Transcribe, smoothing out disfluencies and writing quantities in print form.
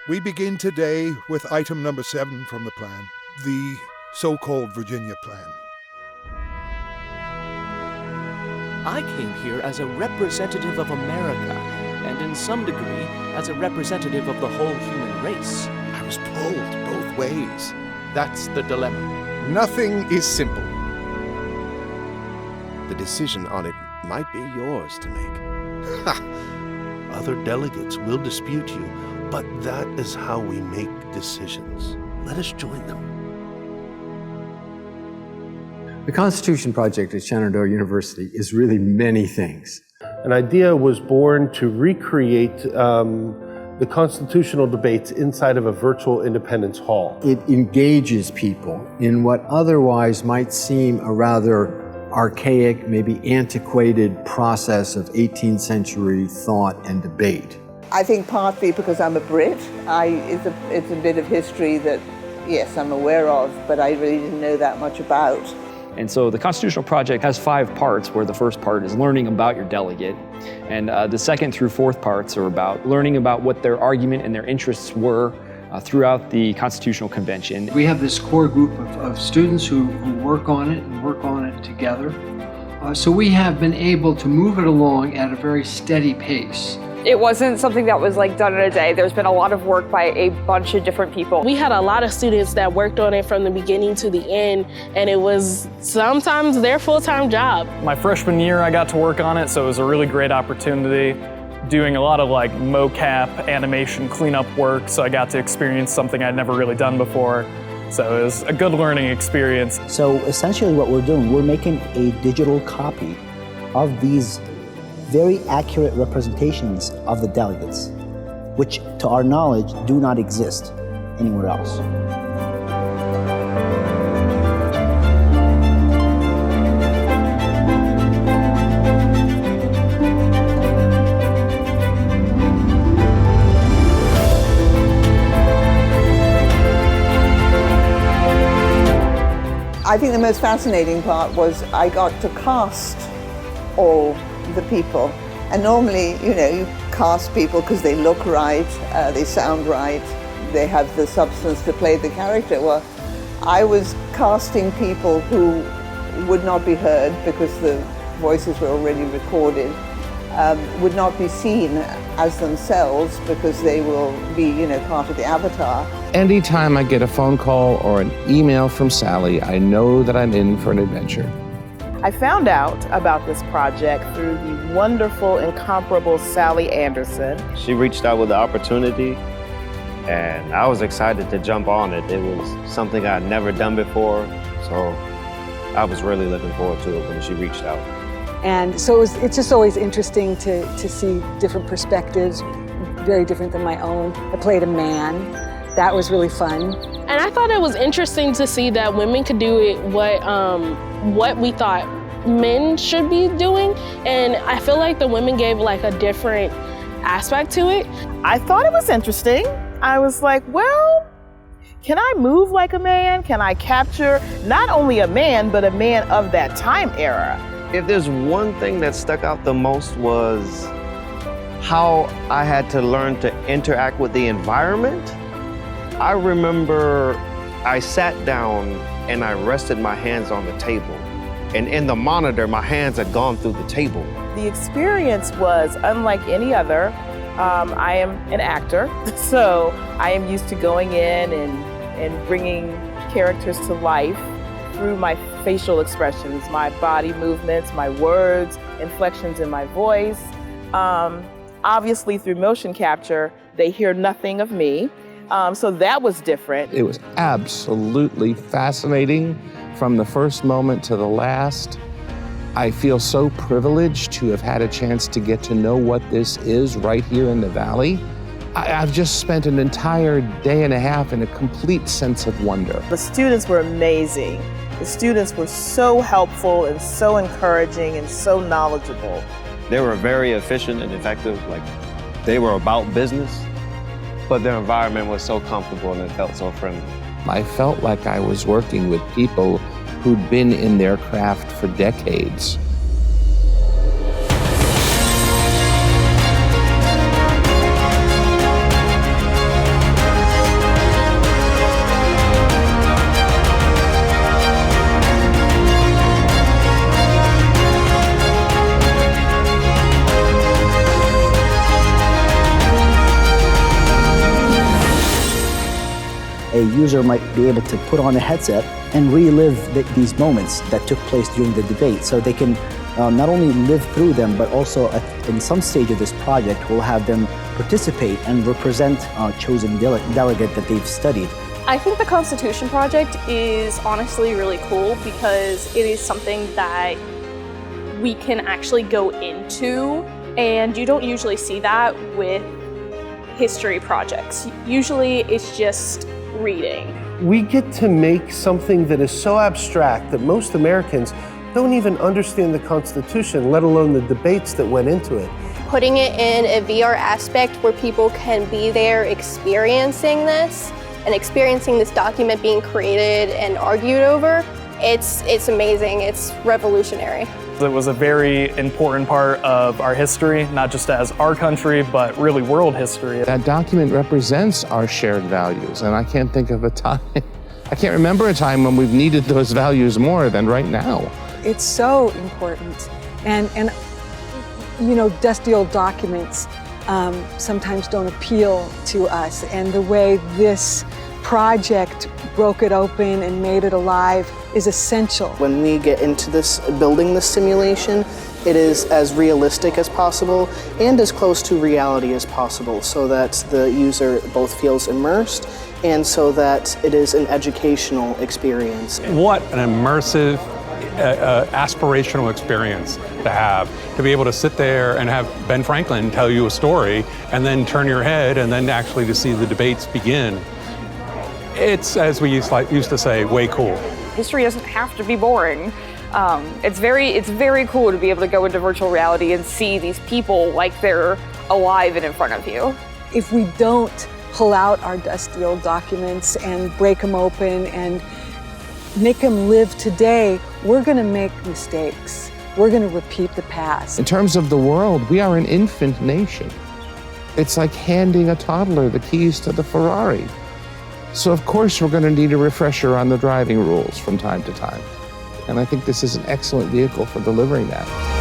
We begin today with item number 7 from the plan, the so-called Virginia Plan. I came here as a representative of America, and in some degree, as a representative of the whole human race. I was pulled both ways. That's the dilemma. Nothing is simple. The decision on it might be yours to make. Ha! Other delegates will dispute you, but that is how we make decisions. Let us join them. The Constitution Project at Shenandoah University is really many things. An idea was born to recreate the constitutional debates inside of a virtual Independence Hall. It engages people in what otherwise might seem a rather archaic, maybe antiquated process of 18th century thought and debate. I think partly because I'm a Brit, it's a bit of history that, yes, I'm aware of, but I really didn't know that much about. And so the Constitutional Project has 5 parts, where the first part is learning about your delegate, and the second through 4th parts are about learning about what their argument and their interests were throughout the Constitutional Convention. We have this core group of students who work on it and work on it together. So we have been able to move it along at a very steady pace. It wasn't something that was like done in a day. There's been a lot of work by a bunch of different people. We had a lot of students that worked on it from the beginning to the end, and it was sometimes their full-time job. My freshman year, I got to work on it, so it was a really great opportunity. Doing a lot of like mocap, animation, cleanup work, so I got to experience something I'd never really done before. So it was a good learning experience. So essentially what we're doing, we're making a digital copy of these very accurate representations of the delegates, which to our knowledge do not exist anywhere else. I think the most fascinating part was I got to cast all the people. And normally, you cast people because they look right, they sound right, they have the substance to play the character. Well, I was casting people who would not be heard because the voices were already recorded, would not be seen as themselves because they will be, part of the avatar. Anytime I get a phone call or an email from Sally, I know that I'm in for an adventure. I found out about this project through the wonderful, incomparable Sally Anderson. She reached out with the opportunity, and I was excited to jump on it. It was something I'd never done before, so I was really looking forward to it when she reached out. And so it's just always interesting to see different perspectives, very different than my own. I played a man. That was really fun. And I thought it was interesting to see that women could do it what we thought men should be doing. And I feel like the women gave like a different aspect to it. I thought it was interesting. I was like, well, can I move like a man? Can I capture not only a man, but a man of that time era? If there's one thing that stuck out the most was how I had to learn to interact with the environment. I remember I sat down and I rested my hands on the table. And in the monitor, my hands had gone through the table. The experience was unlike any other. I am an actor, so I am used to going in and bringing characters to life through my facial expressions, my body movements, my words, inflections in my voice. Obviously, through motion capture, they hear nothing of me. So that was different. It was absolutely fascinating from the first moment to the last. I feel so privileged to have had a chance to get to know what this is right here in the Valley. I've just spent an entire day and a half in a complete sense of wonder. The students were amazing. The students were so helpful and so encouraging and so knowledgeable. They were very efficient and effective. Like, they were about business, but their environment was so comfortable and it felt so friendly. I felt like I was working with people who'd been in their craft for decades. user might be able to put on a headset and relive these moments that took place during the debate. So they can not only live through them, but also in some stage of this project, we'll have them participate and represent a chosen delegate that they've studied. I think the Constitution Project is honestly really cool because it is something that we can actually go into, and you don't usually see that with history projects. Usually it's just reading. We get to make something that is so abstract that most Americans don't even understand the Constitution, let alone the debates that went into it. Putting it in a VR aspect where people can be there experiencing this and experiencing this document being created and argued over, it's amazing, it's revolutionary. It was a very important part of our history, not just as our country, but really world history. That document represents our shared values, and I can't think of a time, I can't remember a time when we've needed those values more than right now. It's so important. And you know, dusty old documents sometimes don't appeal to us. And the way this project broke it open and made it alive is essential. When we get into this, building this simulation, it is as realistic as possible and as close to reality as possible so that the user both feels immersed and so that it is an educational experience. What an immersive, aspirational experience to have, to be able to sit there and have Ben Franklin tell you a story and then turn your head and then actually to see the debates begin. It's, as we used to say, way cool. History doesn't have to be boring. It's very cool to be able to go into virtual reality and see these people like they're alive and in front of you. If we don't pull out our dusty old documents and break them open and make them live today, we're going to make mistakes. We're going to repeat the past. In terms of the world, we are an infant nation. It's like handing a toddler the keys to the Ferrari. So of course we're going to need a refresher on the driving rules from time to time. And I think this is an excellent vehicle for delivering that.